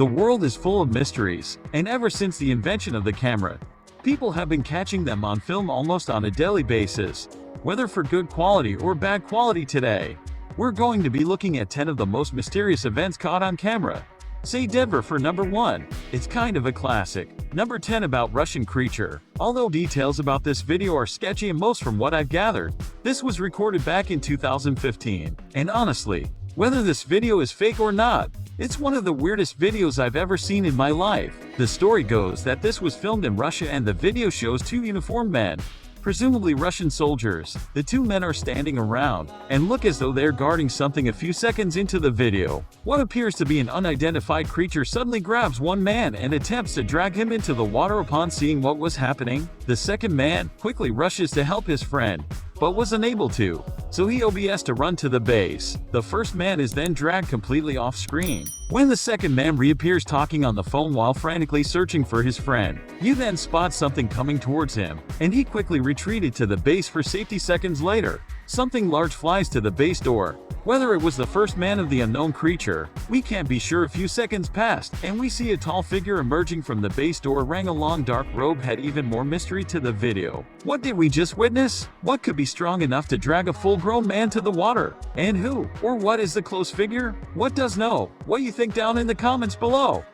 The world is full of mysteries, and ever since the invention of the camera, people have been catching them on film almost on a daily basis. Whether for good quality or bad quality today, we're going to be looking at 10 of the most mysterious events caught on camera. Say Denver for number 1. It's kind of a classic. Number 10 about Russian creature. Although details about this video are sketchy and most from what I've gathered, this was recorded back in 2015. And honestly, whether this video is fake or not, it's one of the weirdest videos I've ever seen in my life. The story goes that this was filmed in Russia and the video shows two uniformed men, presumably Russian soldiers. The two men are standing around and look as though they're guarding something. A few seconds into the video, what appears to be an unidentified creature suddenly grabs one man and attempts to drag him into the water. Upon seeing what was happening, the second man quickly rushes to help his friend, but was unable to, so he obs to run to the base. The first man is then dragged completely off screen. When the second man reappears talking on the phone while frantically searching for his friend, you then spot something coming towards him, and he quickly retreated to the base for safety. Seconds later, something large flies to the base door. Whether it was the first man of the unknown creature, we can't be sure. A few seconds passed, and we see a tall figure emerging from the base door wearing a long dark robe. Had even more mystery to the video. What did we just witness? What could be strong enough to drag a full-grown man to the water? And who or what is the close figure? What does know? What you think down in the comments below.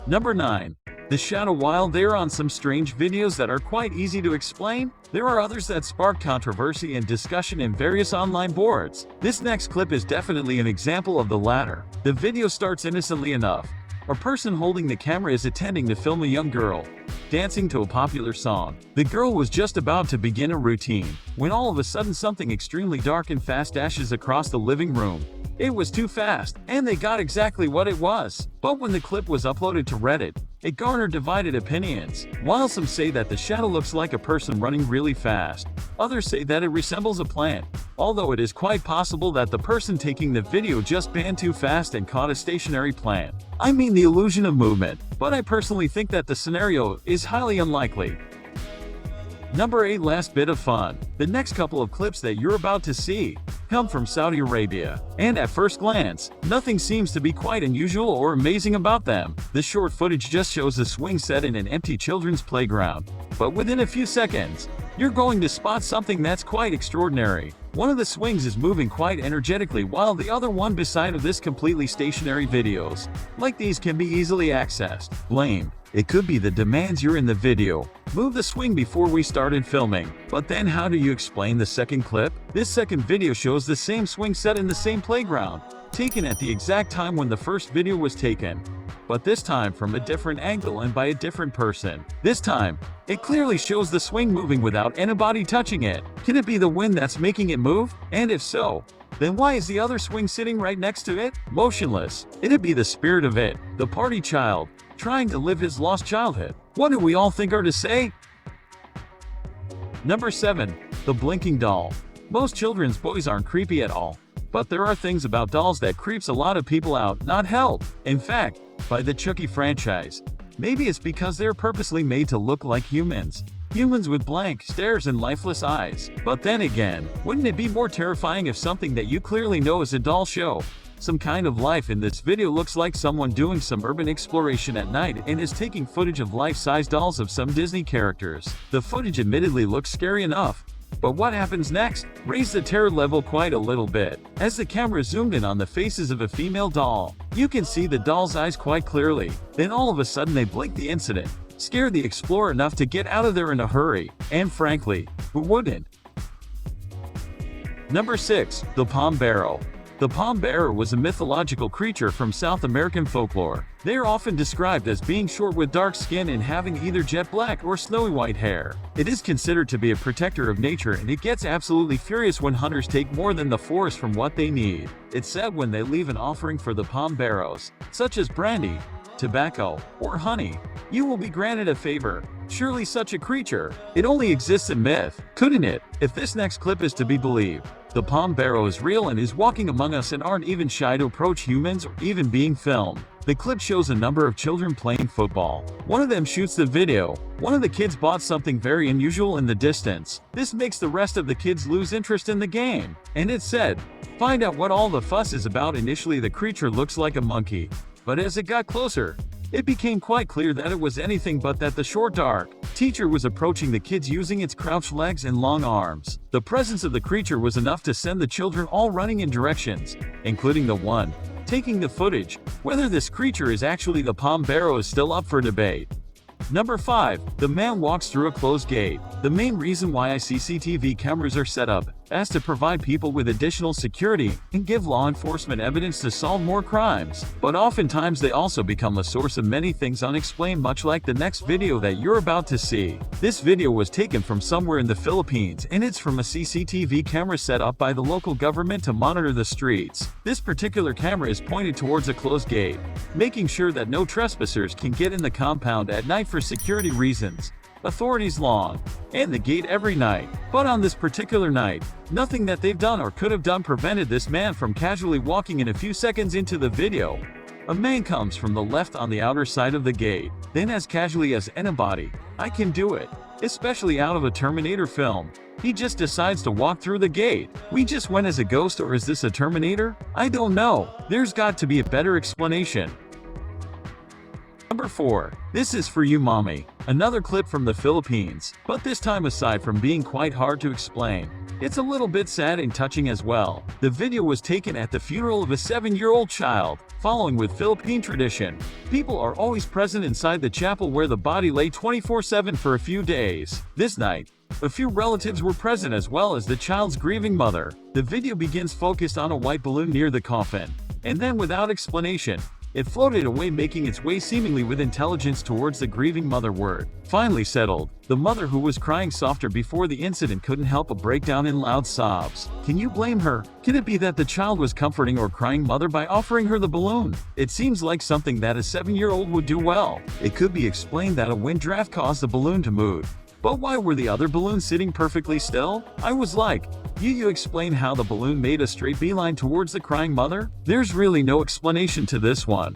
Number 9. The shadow. While there are some strange videos that are quite easy to explain, there are others that spark controversy and discussion in various online boards. This next clip is definitely an example of the latter. The video starts innocently enough. A person holding the camera is attempting to film a young girl dancing to a popular song. The girl was just about to begin a routine when all of a sudden something extremely dark and fast dashes across the living room. It was too fast, and they got exactly what it was. But when the clip was uploaded to Reddit, it garnered divided opinions. While some say that the shadow looks like a person running really fast, others say that it resembles a plant, although it is quite possible that the person taking the video just ran too fast and caught a stationary plant. I mean the illusion of movement, but I personally think that the scenario is highly unlikely. Number 8. Last bit of fun. The next couple of clips that you're about to see come from Saudi Arabia, and at first glance, nothing seems to be quite unusual or amazing about them. The short footage just shows a swing set in an empty children's playground, but within a few seconds, you're going to spot something that's quite extraordinary. One of the swings is moving quite energetically while the other one beside of this completely stationary. Videos like these can be easily accessed. Blame. It could be the demands you're in the video. Move the swing before we started filming. But then how do you explain the second clip? This second video shows the same swing set in the same playground, taken at the exact time when the first video was taken, but this time from a different angle and by a different person. This time, it clearly shows the swing moving without anybody touching it. Can it be the wind that's making it move? And if so, then why is the other swing sitting right next to it, motionless? It'd be the spirit of it, the party child, trying to live his lost childhood. What do we all think are to say? Number 7. The blinking doll. Most children's toys aren't creepy at all, but there are things about dolls that creeps a lot of people out, not help. In fact, by the Chucky franchise. Maybe it's because they're purposely made to look like humans. Humans with blank stares and lifeless eyes. But then again, wouldn't it be more terrifying if something that you clearly know is a doll show some kind of life? In this video looks like someone doing some urban exploration at night and is taking footage of life-size dolls of some Disney characters. The footage admittedly looks scary enough, but what happens next raised the terror level quite a little bit. As the camera zoomed in on the faces of a female doll, you can see the doll's eyes quite clearly. Then all of a sudden they blink. The incident scared the explorer enough to get out of there in a hurry, and frankly, who wouldn't? Number 6. The Palm Bearer. The palm bearer was a mythological creature from South American folklore. They are often described as being short with dark skin and having either jet black or snowy white hair. It is considered to be a protector of nature, and it gets absolutely furious when hunters take more than the forest from what they need. It's said when they leave an offering for the palm bearers, such as brandy, tobacco, or honey, you will be granted a favor. Surely such a creature, it only exists in myth, couldn't it? If this next clip is to be believed, the palm bearer is real and is walking among us and aren't even shy to approach humans or even being filmed. The clip shows a number of children playing football. One of them shoots the video. One of the kids bought something very unusual in the distance. This makes the rest of the kids lose interest in the game. And it said, "Find out what all the fuss is about." Initially, the creature looks like a monkey, but as it got closer, it became quite clear that it was anything but that. The short, dark teacher was approaching the kids using its crouched legs and long arms. The presence of the creature was enough to send the children all running in directions, including the one taking the footage. Whether this creature is actually the palm barrow is still up for debate. Number 5. The man walks through a closed gate. The main reason why CCTV cameras are set up is to provide people with additional security and give law enforcement evidence to solve more crimes. But oftentimes they also become a source of many things unexplained, much like the next video that you're about to see. This video was taken from somewhere in the Philippines, and it's from a CCTV camera set up by the local government to monitor the streets. This particular camera is pointed towards a closed gate, making sure that no trespassers can get in the compound at night for security reasons. Authorities long and the gate every night, but on this particular night, nothing that they've done or could have done prevented this man from casually walking in. A few seconds into the video, a man comes from the left on the outer side of the gate, then as casually as anybody, "I can do it," especially out of a Terminator film. He just decides to walk through the gate. We just went as a ghost, or is this a Terminator? I don't know. There's got to be a better explanation. Number 4. This is for you, mommy. Another clip from the Philippines, but this time, aside from being quite hard to explain, it's a little bit sad and touching as well. The video was taken at the funeral of a 7-year-old child. Following with Philippine tradition, people are always present inside the chapel where the body lay 24/7 for a few days. This night, a few relatives were present as well as the child's grieving mother. The video begins focused on a white balloon near the coffin, and then without explanation, it floated away, making its way seemingly with intelligence towards the grieving mother. Word finally settled. The mother, who was crying softer before the incident, couldn't help but break down in loud sobs. Can you blame her? Can it be that the child was comforting or crying mother by offering her the balloon? It seems like something that a 7-year-old would do well. It could be explained that a wind draft caused the balloon to move. But why were the other balloons sitting perfectly still? I was like, you explain how the balloon made a straight beeline towards the crying mother? There's really no explanation to this one.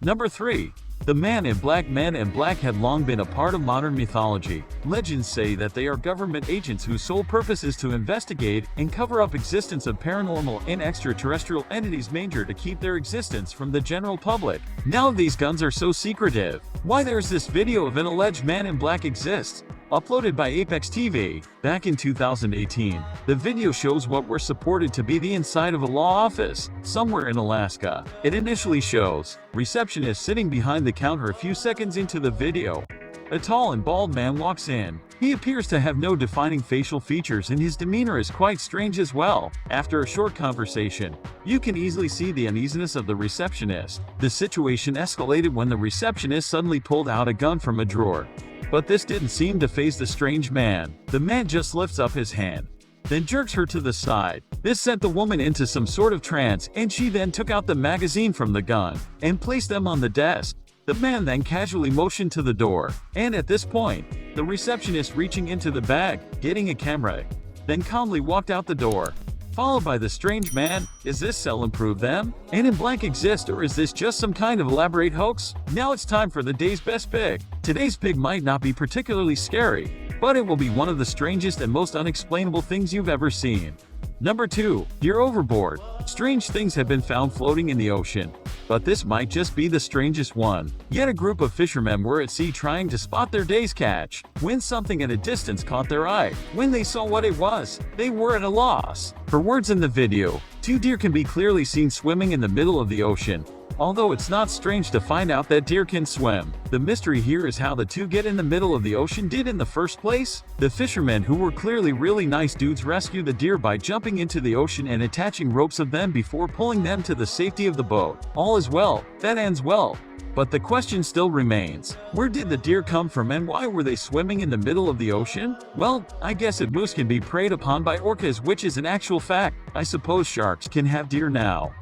Number 3. The man in black. Men in black had long been a part of modern mythology. Legends say that they are government agents whose sole purpose is to investigate and cover up existence of paranormal and extraterrestrial entities, major to keep their existence from the general public. Now these guns are so secretive. Why there's this video of an alleged man in black exists, uploaded by Apex TV back in 2018. The video shows what were supported to be the inside of a law office somewhere in Alaska. It initially shows receptionist sitting behind the counter. A few seconds into the video, a tall and bald man walks in. He appears to have no defining facial features, and his demeanor is quite strange as well. After a short conversation, you can easily see the uneasiness of the receptionist. The situation escalated when the receptionist suddenly pulled out a gun from a drawer. But this didn't seem to faze the strange man. The man just lifts up his hand, then jerks her to the side. This sent the woman into some sort of trance, and she then took out the magazine from the gun and placed them on the desk. The man then casually motioned to the door, and at this point, the receptionist reaching into the bag, getting a camera, then calmly walked out the door, followed by the strange man. Is this cell improve them? And in blank exist, or is this just some kind of elaborate hoax? Now it's time for the day's best pick. Today's pick might not be particularly scary, but it will be one of the strangest and most unexplainable things you've ever seen. Number 2. Deer overboard. Strange things have been found floating in the ocean, but this might just be the strangest one. Yet a group of fishermen were at sea trying to spot their day's catch, when something at a distance caught their eye. When they saw what it was, they were at a loss for words. In the video, 2 deer can be clearly seen swimming in the middle of the ocean. Although it's not strange to find out that deer can swim, the mystery here is how the 2 get in the middle of the ocean did in the first place. The fishermen, who were clearly really nice dudes, rescue the deer by jumping into the ocean and attaching ropes of them before pulling them to the safety of the boat. All is well, that ends well. But the question still remains, where did the deer come from and why were they swimming in the middle of the ocean? Well, I guess if moose can be preyed upon by orcas, which is an actual fact, I suppose sharks can have deer now.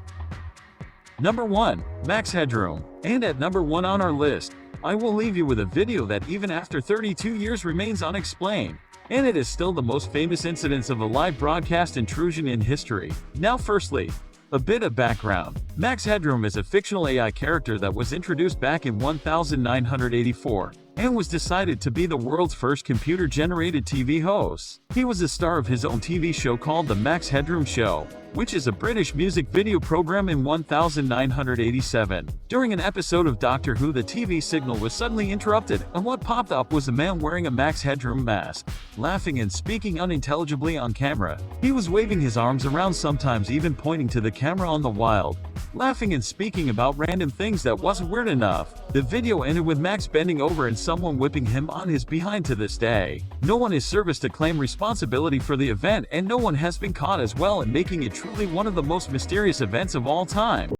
Number 1. Max Headroom. And at number 1 on our list, I will leave you with a video that even after 32 years remains unexplained, and it is still the most famous incidents of a live broadcast intrusion in history. Now firstly, A bit of background. Max Headroom is a fictional AI character that was introduced back in 1984 and was decided to be the world's first computer-generated TV host. He was a star of his own TV show called The Max Headroom Show, which is a British music video program in 1987. During an episode of Doctor Who, the TV signal was suddenly interrupted, and what popped up was a man wearing a Max Headroom mask, laughing and speaking unintelligibly on camera. He was waving his arms around, sometimes even pointing to the camera on the wild, laughing and speaking about random things that wasn't weird enough. The video ended with Max bending over and someone whipping him on his behind. To this day, no one is serviced to claim responsibility for the event, and no one has been caught as well, in making it truly one of the most mysterious events of all time.